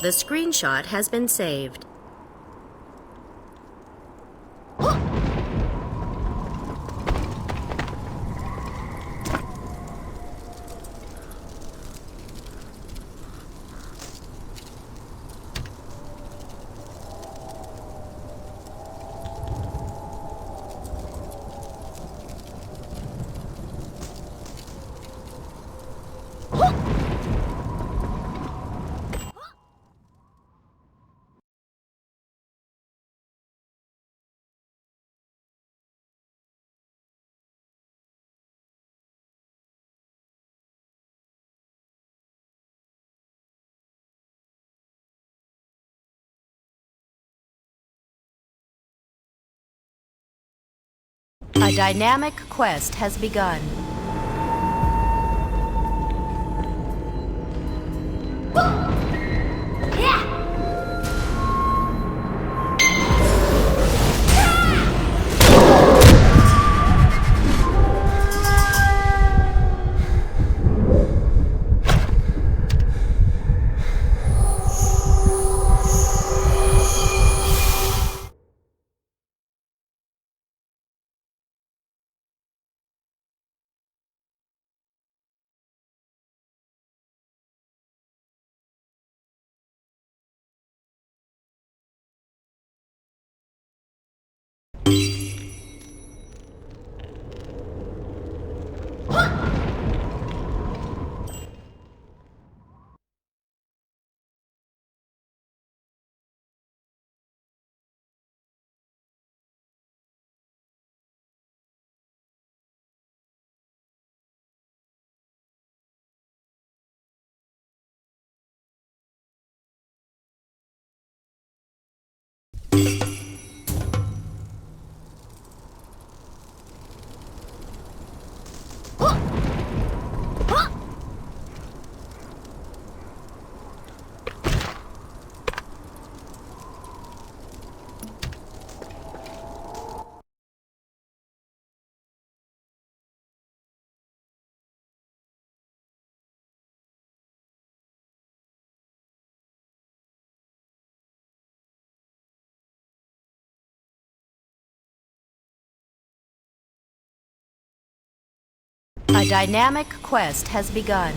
The screenshot has been saved. A dynamic quest has begun. A dynamic quest has begun.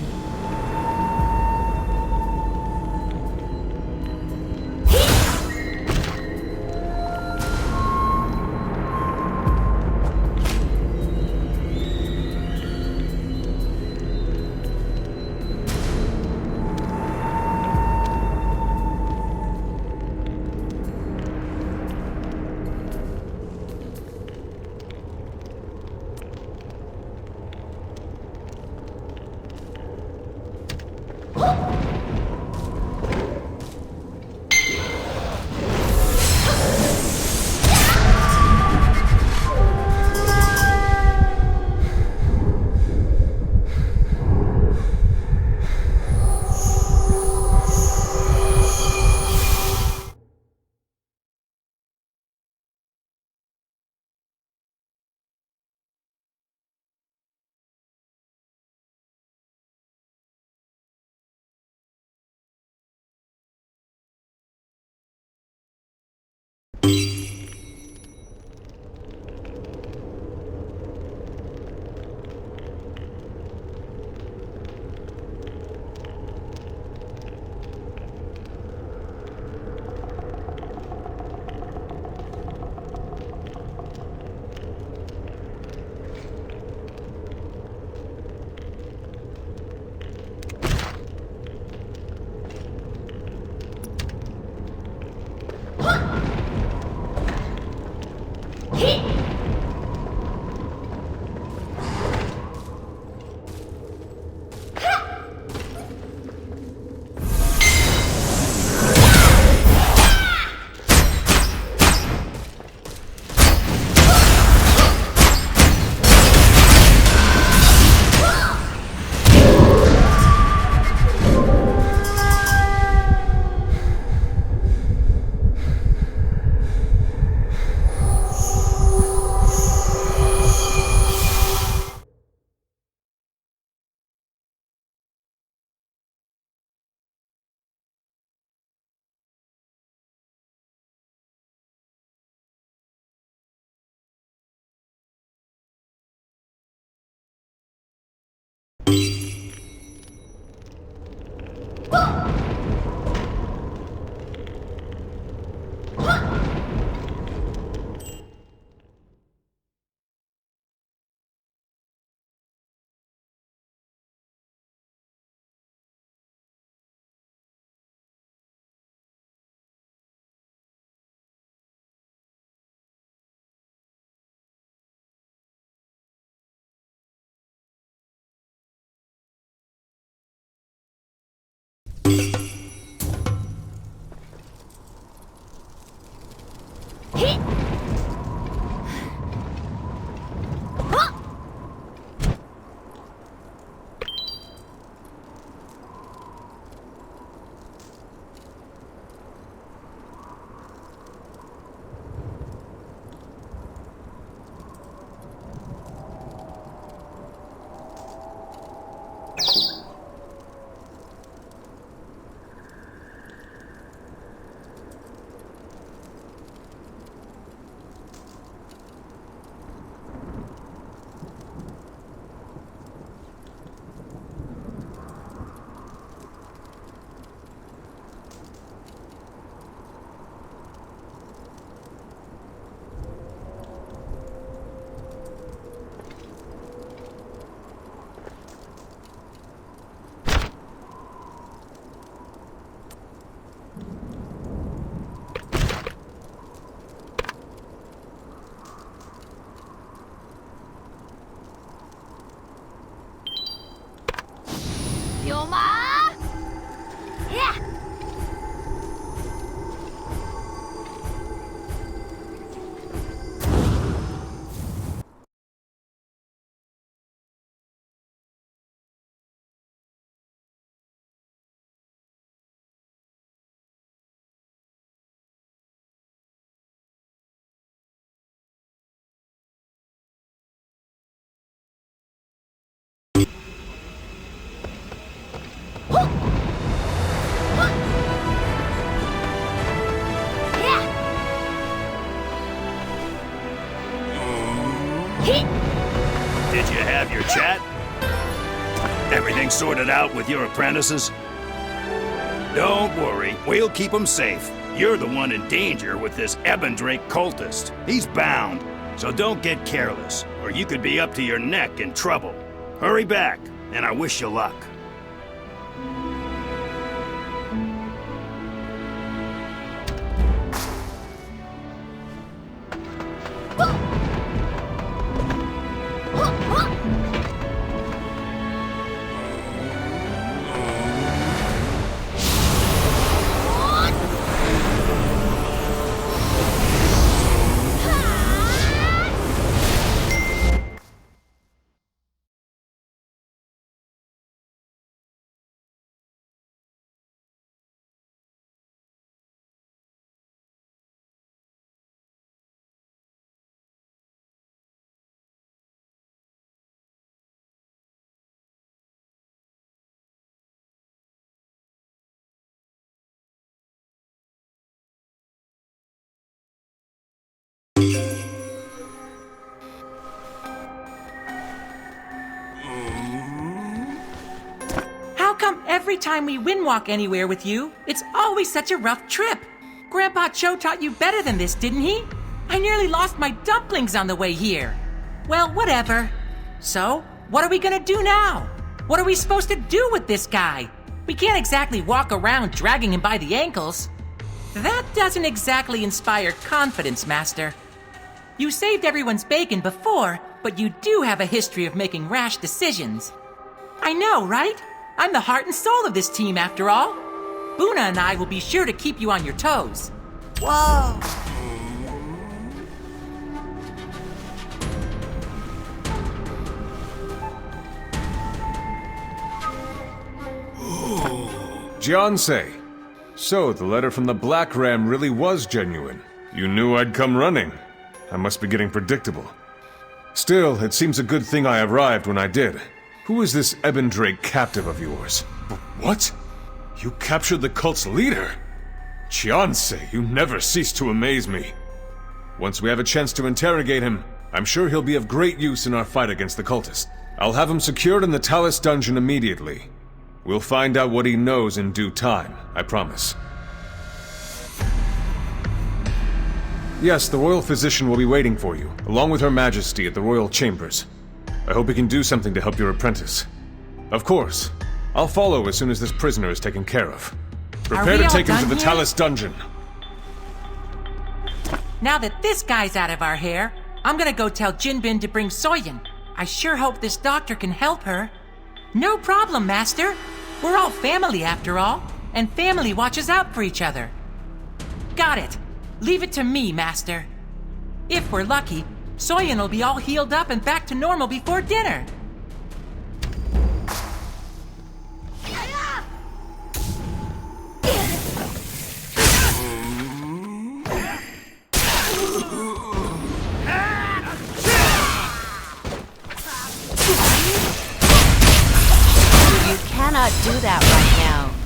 Did you have your chat? Everything sorted out with your apprentices? Don't worry, we'll keep them safe. You're the one in danger with this Ebendrake cultist. He's bound, so don't get careless, or you could be up to your neck in trouble. Hurry back, and I wish you luck. Every time we windwalk anywhere with you, it's always such a rough trip. Grandpa Cho taught you better than this, didn't he? I nearly lost my dumplings on the way here. Well, whatever. So, what are we gonna do now? What are we supposed to do with this guy? We can't exactly walk around dragging him by the ankles. That doesn't exactly inspire confidence, Master. You saved everyone's bacon before, but you do have a history of making rash decisions. I know, right? I'm the heart and soul of this team, after all. Buna and I will be sure to keep you on your toes. Whoa! Jiansei. So, the letter from the Black Ram really was genuine. You knew I'd come running. I must be getting predictable. Still, it seems a good thing I arrived when I did. Who is this Ebendrake captive of yours? What? You captured the cult's leader? Jiansei, you never cease to amaze me. Once we have a chance to interrogate him, I'm sure he'll be of great use in our fight against the cultists. I'll have him secured in the Talus dungeon immediately. We'll find out what he knows in due time, I promise. Yes, the royal physician will be waiting for you, along with Her Majesty at the royal chambers. I hope he can do something to help your apprentice. Of course. I'll follow as soon as this prisoner is taken care of. Prepare to take him to the Talus dungeon. Now that this guy's out of our hair, I'm gonna go tell Jinbin to bring Soyin. I sure hope this doctor can help her. No problem, Master. We're all family after all, and family watches out for each other. Got it. Leave it to me, Master. If we're lucky, Soyin will be all healed up and back to normal before dinner. You cannot do that right now.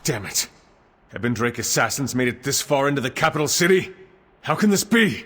Damn it. Ebendrake assassins made it this far into the capital city? How can this be?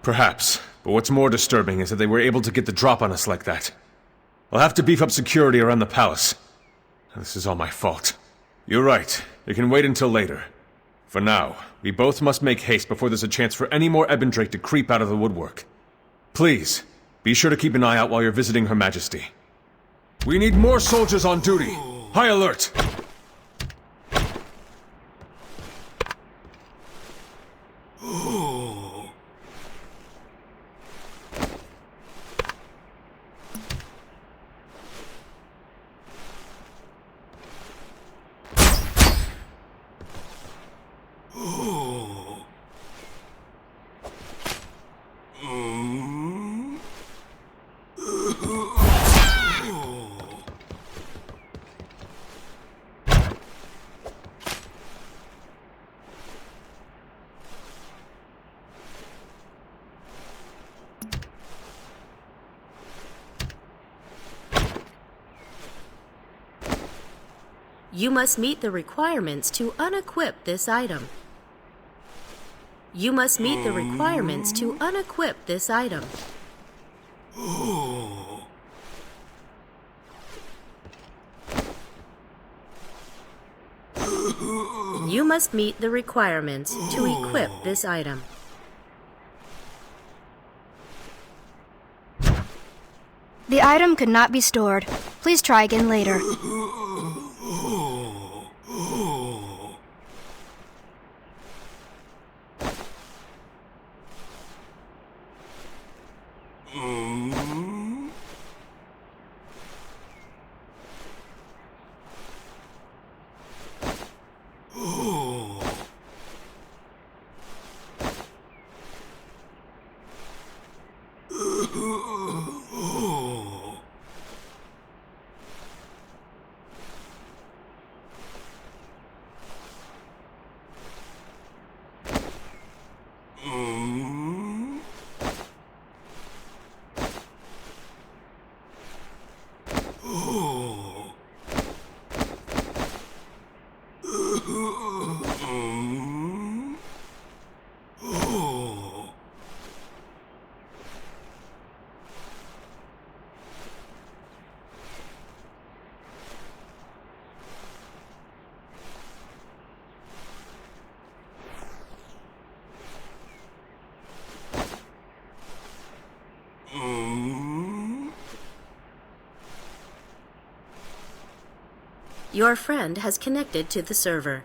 Perhaps, but what's more disturbing is that they were able to get the drop on us like that. I'll have to beef up security around the palace. This is all my fault. You're right. It can wait until later. For now, we both must make haste before there's a chance for any more Ebondrake to creep out of the woodwork. Please, be sure to keep an eye out while you're visiting Her Majesty. We need more soldiers on duty. High alert! You must meet the requirements to unequip this item. You must meet the requirements to unequip this item. You must meet the requirements to equip this item. The item could not be stored. Please try again later. Your friend has connected to the server.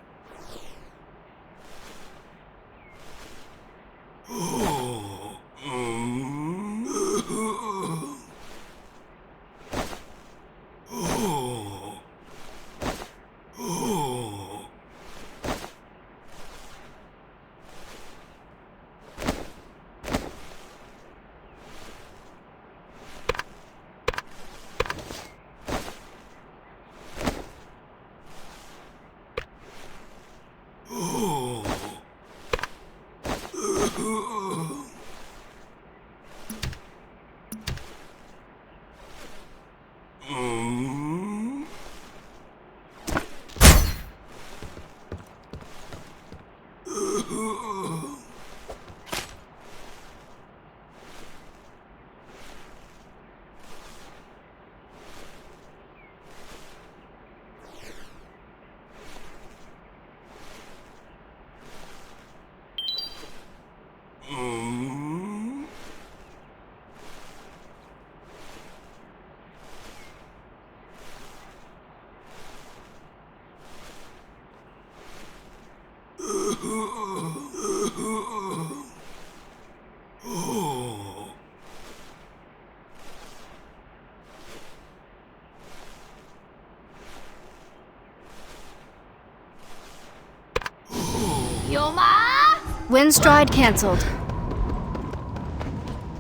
Wind stride cancelled.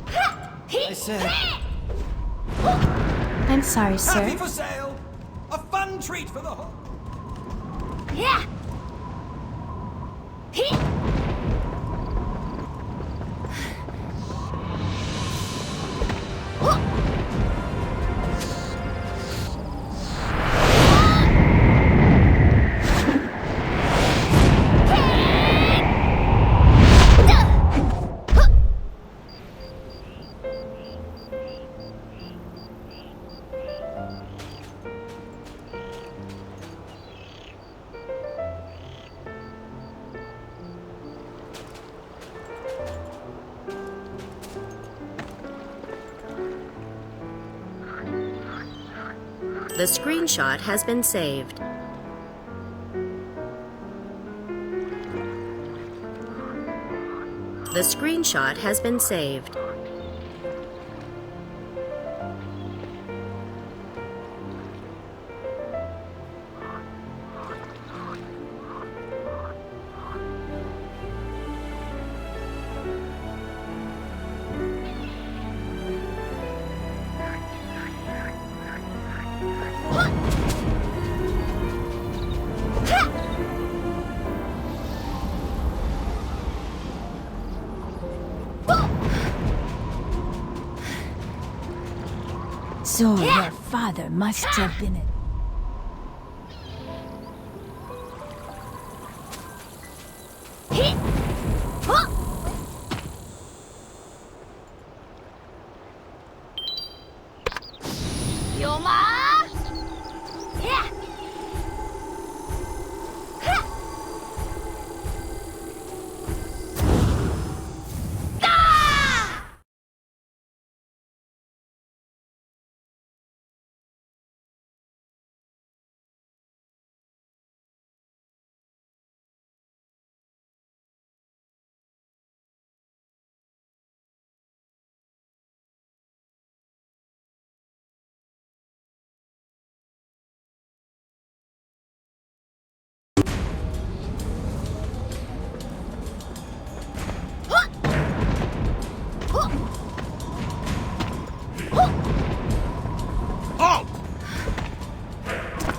I said, I'm sorry, sir. happy for sale! A fun treat for the whole... The screenshot has been saved. The screenshot has been saved. So your father must have been it.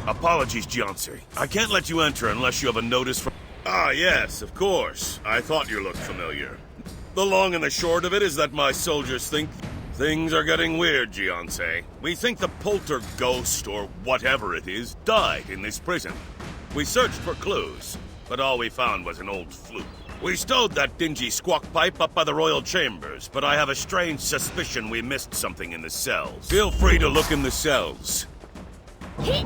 Apologies, Jianzi. I can't let you enter unless you have a notice from... Ah, yes, of course. I thought you looked familiar. The long and the short of it is that my soldiers think things are getting weird, Jianzi. We think the polterghost, or whatever it is, died in this prison. We searched for clues, but all we found was an old flute. We stowed that dingy squawk pipe up by the royal chambers, but I have a strange suspicion we missed something in the cells. Feel free to look in the cells. Li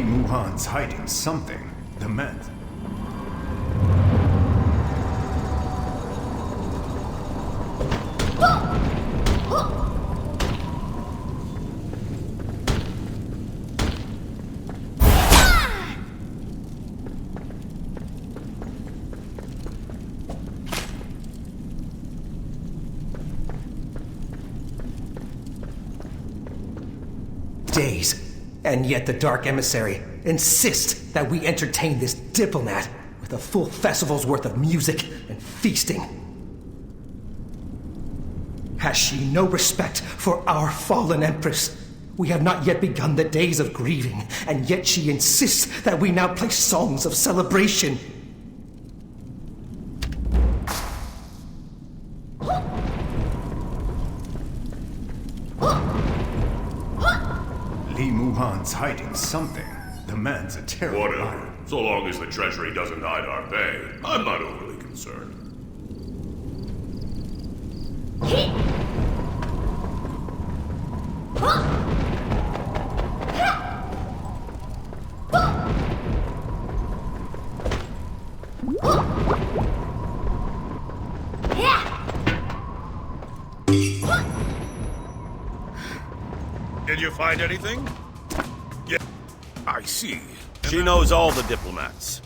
Muhan's hiding something. The men. Days. And yet the Dark Emissary insists that we entertain this diplomat with a full festival's worth of music and feasting. Has she no respect for our fallen Empress? We have not yet begun the days of grieving, and yet she insists that we now play songs of celebration. Li Muhan's hiding something. The man's a terrible Whatever. liar. So long as the treasury doesn't hide our pay, I'm not overly concerned. Did you find anything? Yeah, I see. She knows all the diplomats.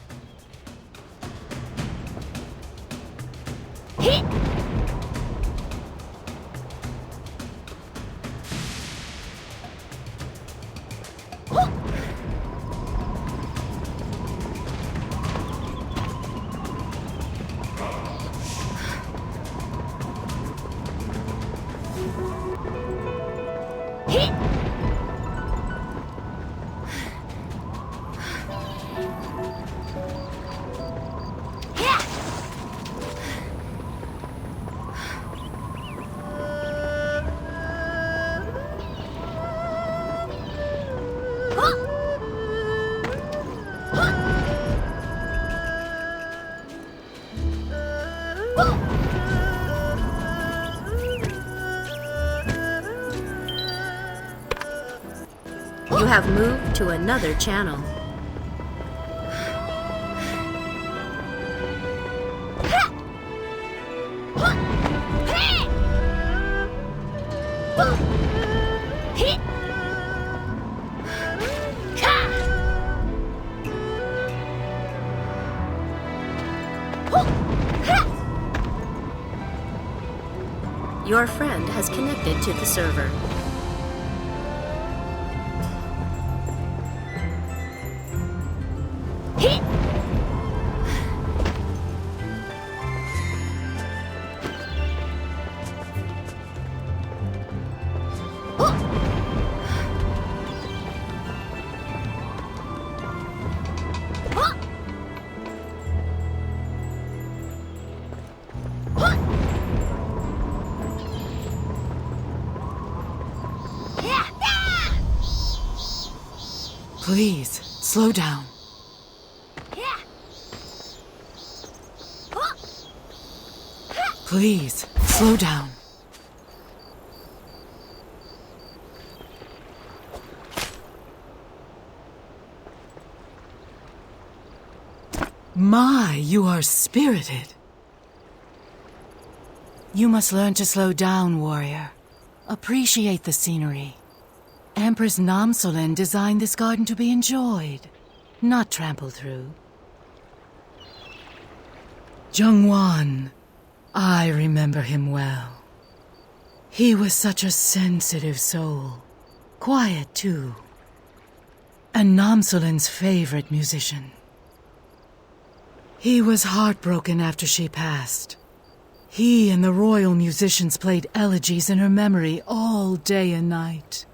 have moved to another channel. Your friend has connected to the server. Please, slow down. Please, slow down. My, you are spirited. You must learn to slow down, warrior. Appreciate the scenery. Empress Namsolen designed this garden to be enjoyed, not trampled through. Jungwon, I remember him well. He was such a sensitive soul. Quiet, too. And Namsolen's favorite musician. He was heartbroken after she passed. He and the royal musicians played elegies in her memory all day and night.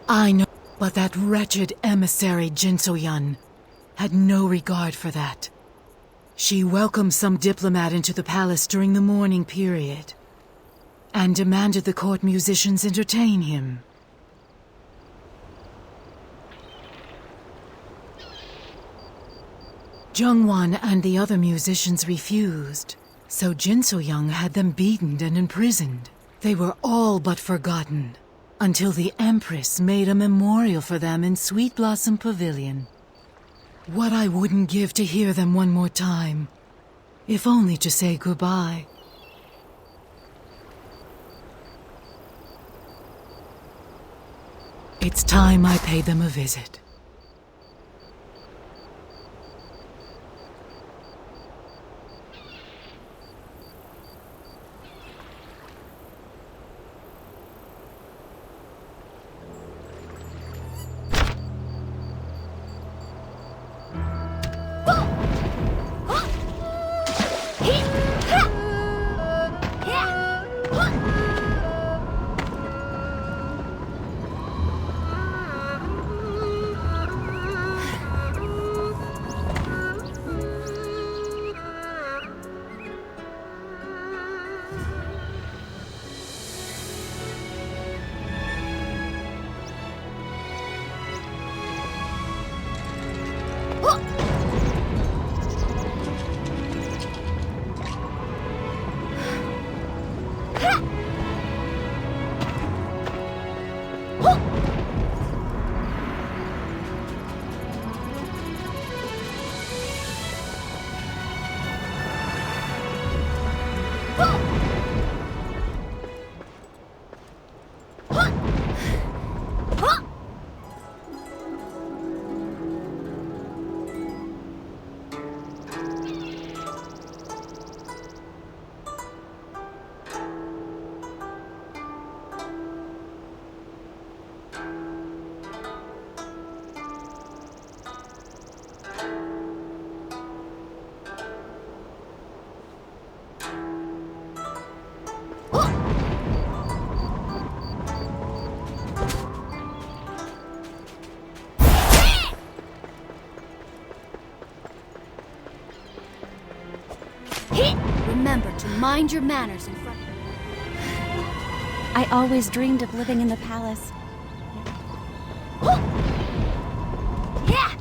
I know, but that wretched emissary Jin So-yun had no regard for that. She welcomed some diplomat into the palace during the mourning period and demanded the court musicians entertain him. Jungwon and the other musicians refused, so Jin So-young had them beaten and imprisoned. They were all but forgotten, until the Empress made a memorial for them in Sweet Blossom Pavilion. What I wouldn't give to hear them one more time, if only to say goodbye. It's time I paid them a visit. Remember to mind your manners in front. I always dreamed of living in the palace. Yeah!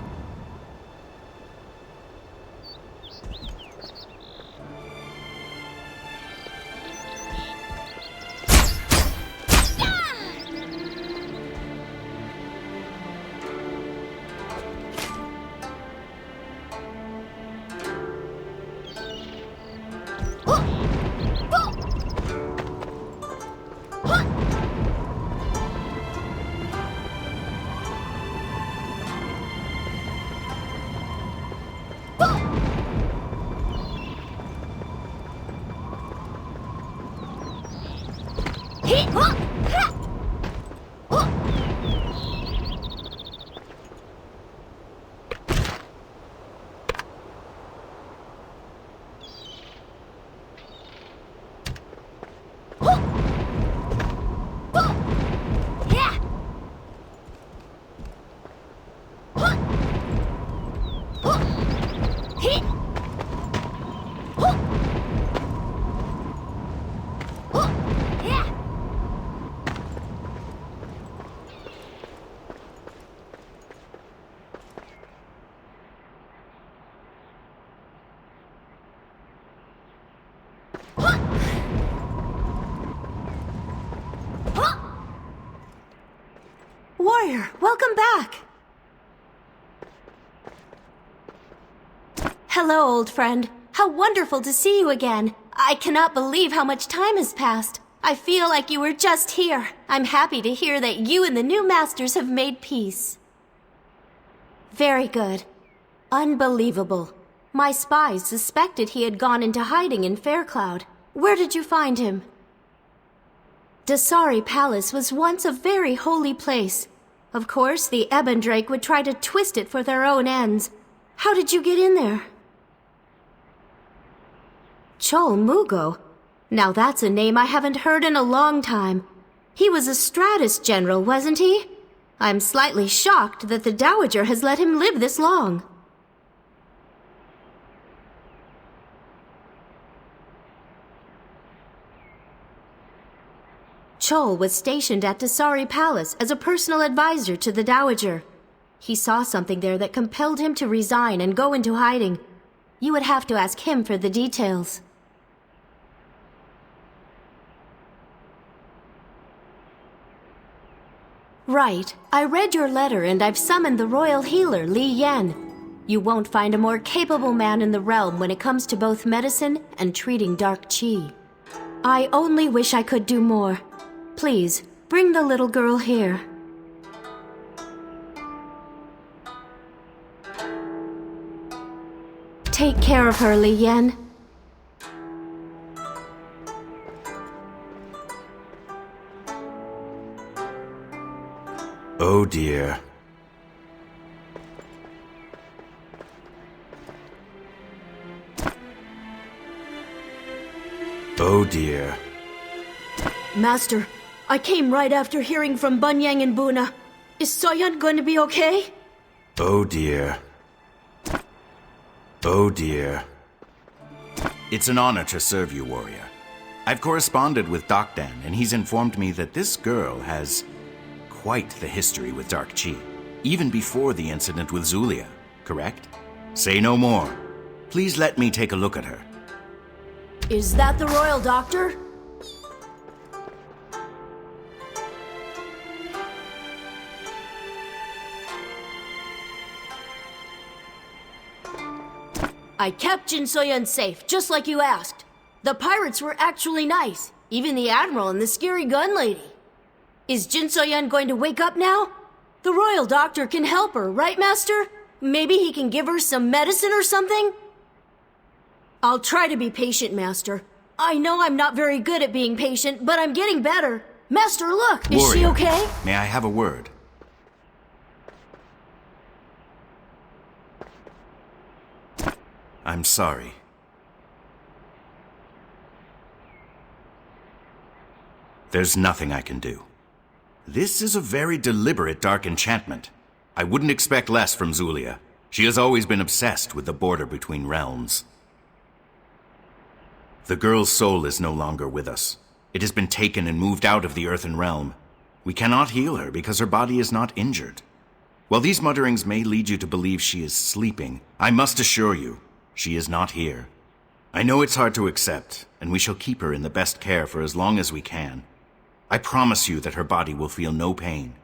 Warrior, welcome back! Hello, old friend. How wonderful to see you again. I cannot believe how much time has passed. I feel like you were just here. I'm happy to hear that you and the new masters have made peace. Very good. Unbelievable. My spies suspected he had gone into hiding in Faircloud. Where did you find him? Dasari Palace was once a very holy place. Of course, the Ebondrake would try to twist it for their own ends. How did you get in there? Chol Mugo? Now that's a name I haven't heard in a long time. He was a Stratus general, wasn't he? I'm slightly shocked that the Dowager has let him live this long. Chol was stationed at Dasari Palace as a personal advisor to the Dowager. He saw something there that compelled him to resign and go into hiding. You would have to ask him for the details. Right. I read your letter and I've summoned the royal healer, Li Yan. You won't find a more capable man in the realm when it comes to both medicine and treating dark qi. I only wish I could do more. Please, bring the little girl here. Take care of her, Li Yan. Oh dear. Oh dear. Master, I came right after hearing from Bunyang and Buna. Is Soyeon going to be okay? Oh dear. Oh dear. It's an honor to serve you, warrior. I've corresponded with Dokdan, and he's informed me that this girl has quite the history with dark qi, even before the incident with Zulia, correct? Say no more. Please let me take a look at her. Is that the royal doctor? I kept Jin Soyeon safe, just like you asked. The pirates were actually nice, even the admiral and the scary gun lady. Is Jin Soyeon going to wake up now? The royal doctor can help her, right, Master? Maybe he can give her some medicine or something? I'll try to be patient, Master. I know I'm not very good at being patient, but I'm getting better. Master, look! Is she okay? May I have a word? I'm sorry. There's nothing I can do. This is a very deliberate dark enchantment. I wouldn't expect less from Zulia. She has always been obsessed with the border between realms. The girl's soul is no longer with us. It has been taken and moved out of the earthen realm. We cannot heal her because her body is not injured. While these mutterings may lead you to believe she is sleeping, I must assure you, she is not here. I know it's hard to accept, and we shall keep her in the best care for as long as we can. I promise you that her body will feel no pain.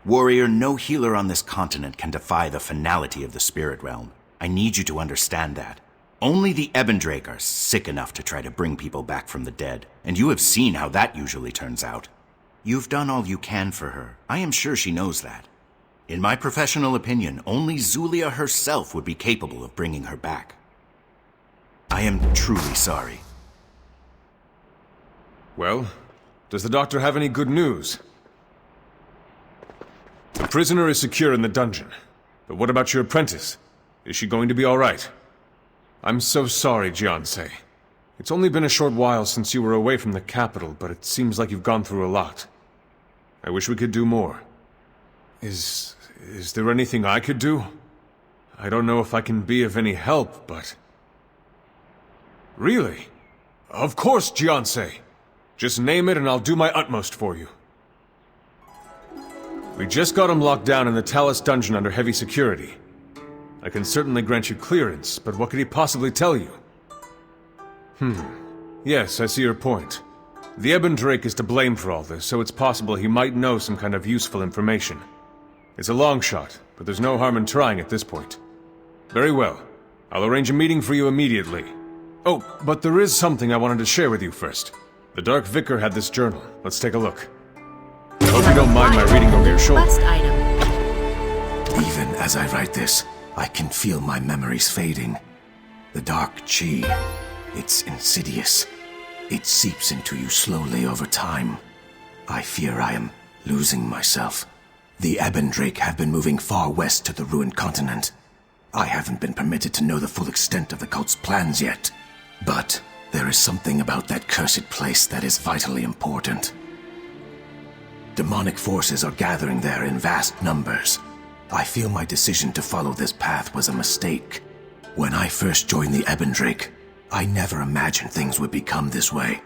Warrior, no healer on this continent can defy the finality of the spirit realm. I need you to understand that. Only the Ebondrake are sick enough to try to bring people back from the dead, and you have seen how that usually turns out. You've done all you can for her. I am sure she knows that. In my professional opinion, only Zulia herself would be capable of bringing her back. I am truly sorry. Well, does the doctor have any good news? The prisoner is secure in the dungeon. But what about your apprentice? Is she going to be all right? I'm so sorry, Jiansei. It's only been a short while since you were away from the capital, but it seems like you've gone through a lot. I wish we could do more. Is there anything I could do? I don't know if I can be of any help, but... Really? Of course, Jiansei! Just name it and I'll do my utmost for you. We just got him locked down in the Talus dungeon under heavy security. I can certainly grant you clearance, but what could he possibly tell you? Yes, I see your point. The Ebon Drake is to blame for all this, so it's possible he might know some kind of useful information. It's a long shot, but there's no harm in trying at this point. Very well. I'll arrange a meeting for you immediately. Oh, but there is something I wanted to share with you first. The Dark Vicar had this journal. Let's take a look. I hope you don't mind my reading over your shoulder. Quest item. Even as I write this, I can feel my memories fading. The dark chi, it's insidious. It seeps into you slowly over time. I fear I am losing myself. The Ebon Drake have been moving far west to the ruined continent. I haven't been permitted to know the full extent of the cult's plans yet. But there is something about that cursed place that is vitally important. Demonic forces are gathering there in vast numbers. I feel my decision to follow this path was a mistake. When I first joined the Ebon Drake, I never imagined things would become this way.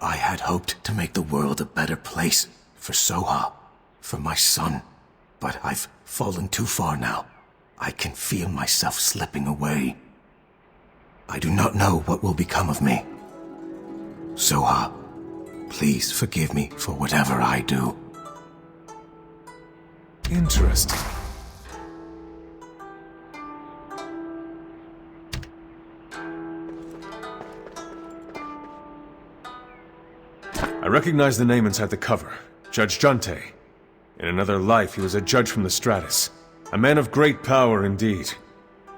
I had hoped to make the world a better place for Soha, for my son. But I've fallen too far now. I can feel myself slipping away. I do not know what will become of me. Soha, please forgive me for whatever I do. Interesting. I recognize the name inside the cover. Judge Junte. In another life, he was a judge from the Stratus. A man of great power indeed.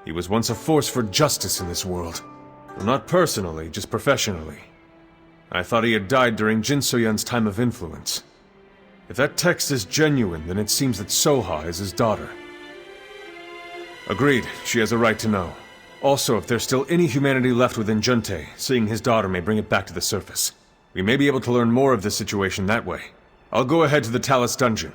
He was once a force for justice in this world. Well, not personally, just professionally. I thought he had died during Jin Soyan's time of influence. If that text is genuine, then it seems that Soha is his daughter. Agreed, she has a right to know. Also, if there's still any humanity left within Junte, seeing his daughter may bring it back to the surface. We may be able to learn more of this situation that way. I'll go ahead to the Talus dungeon.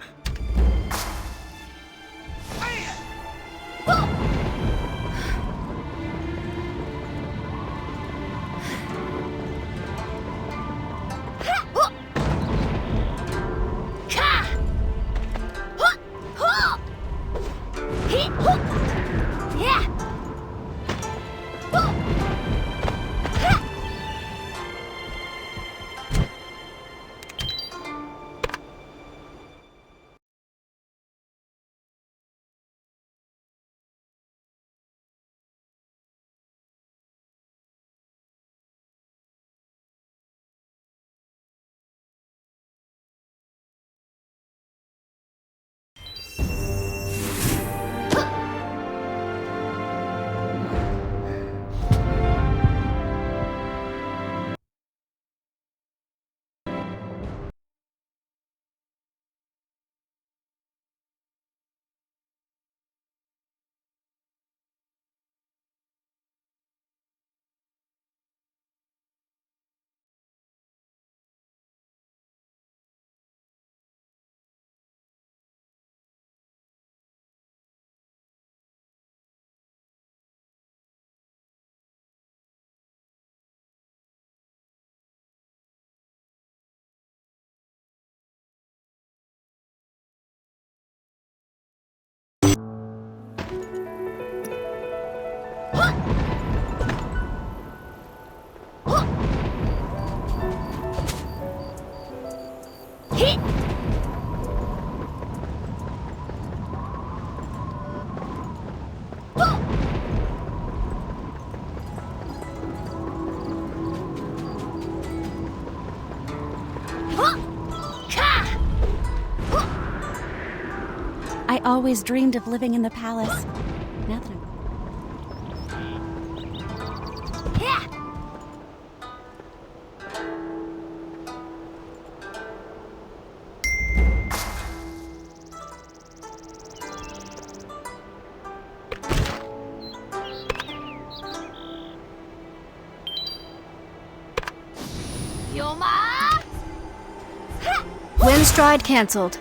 I always dreamed of living in the palace. Now that I'm... Wind stride cancelled.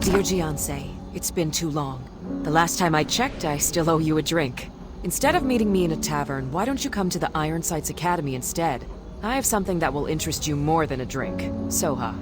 Dear Gianse, it's been too long. The last time I checked, I still owe you a drink. Instead of meeting me in a tavern, why don't you come to the Iron Sights Academy instead? I have something that will interest you more than a drink. Soha.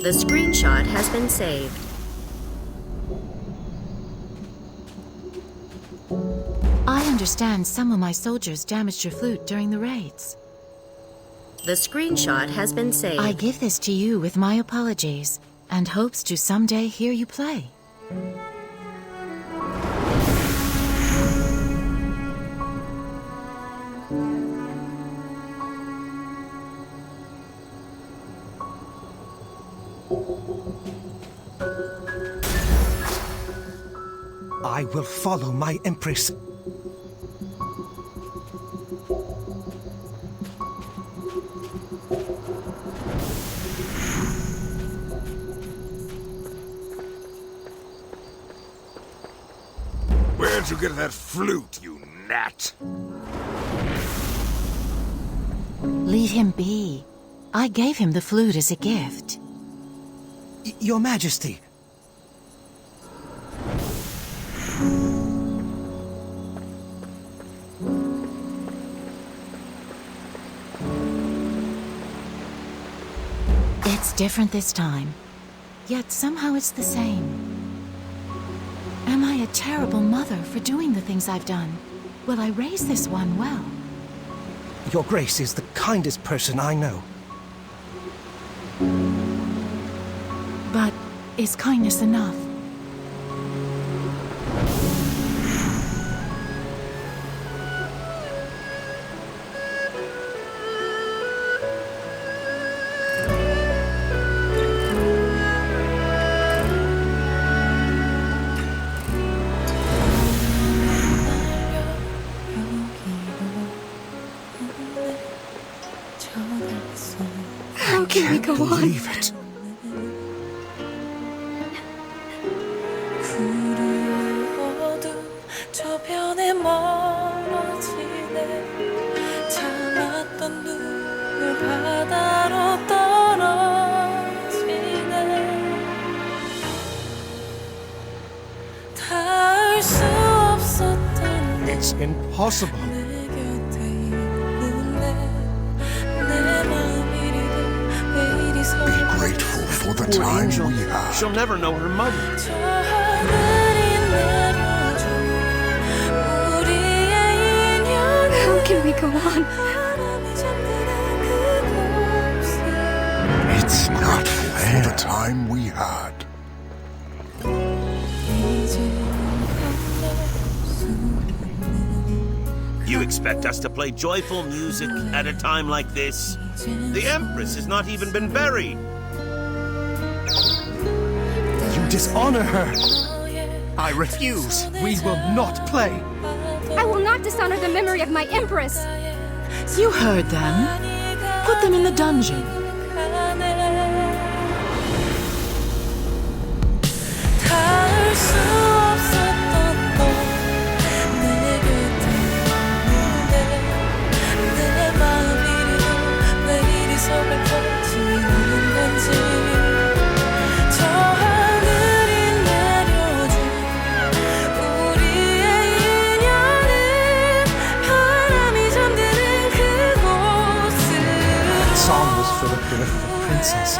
The screenshot has been saved. I understand some of my soldiers damaged your flute during the raids. The screenshot has been saved. I give this to you with my apologies, and hopes to someday hear you play. I will follow my Empress. Where'd you get that flute, you gnat? Leave him be. I gave him the flute as a gift. Your Majesty. It's different this time. Yet somehow it's the same. Am I a terrible mother for doing the things I've done? Will I raise this one well? Your Grace is the kindest person I know. But is kindness enough? How can we go on? Believe it. It's impossible. Be grateful for the time we had. She'll never know her mother. How can we go on? It's not fair. For the time we had. You expect us to play joyful music at a time like this? The Empress has not even been buried. You dishonor her. I refuse. We will not play. I will not dishonor the memory of my Empress. You heard them. Put them in the dungeon. Princess.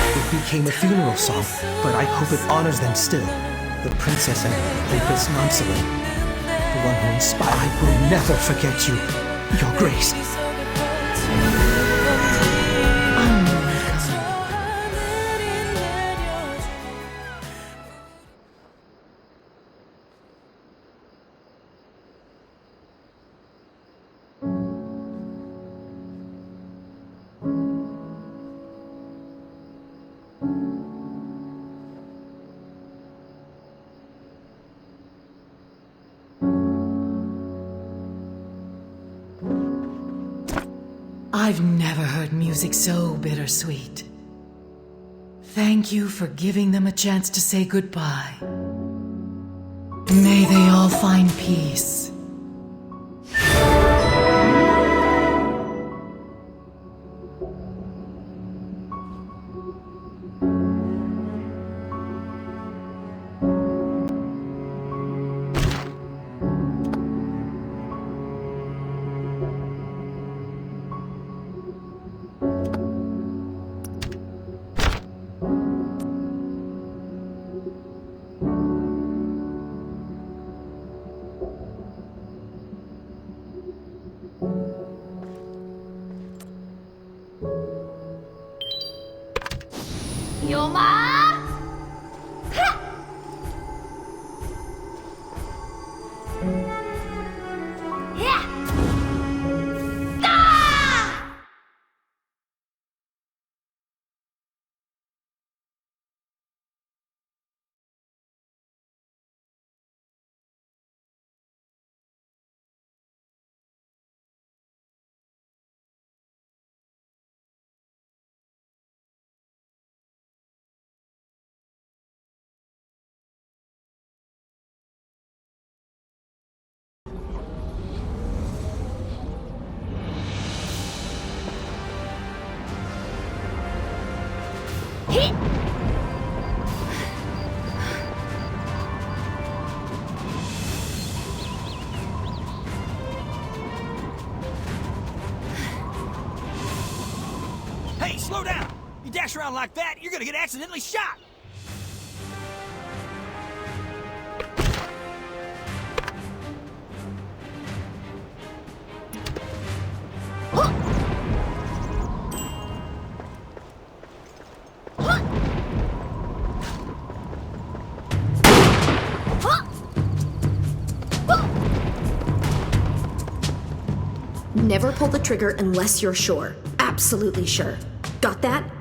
If it became a funeral song, but I hope it honors them still. The Princess and Empress Namsala, the one who inspired. I will never forget you, Your Grace. I've never heard music so bittersweet. Thank you for giving them a chance to say goodbye. May they all find peace. slow down! You dash around like that, you're gonna get accidentally shot! Never pull the trigger unless you're sure. Absolutely sure. Got that?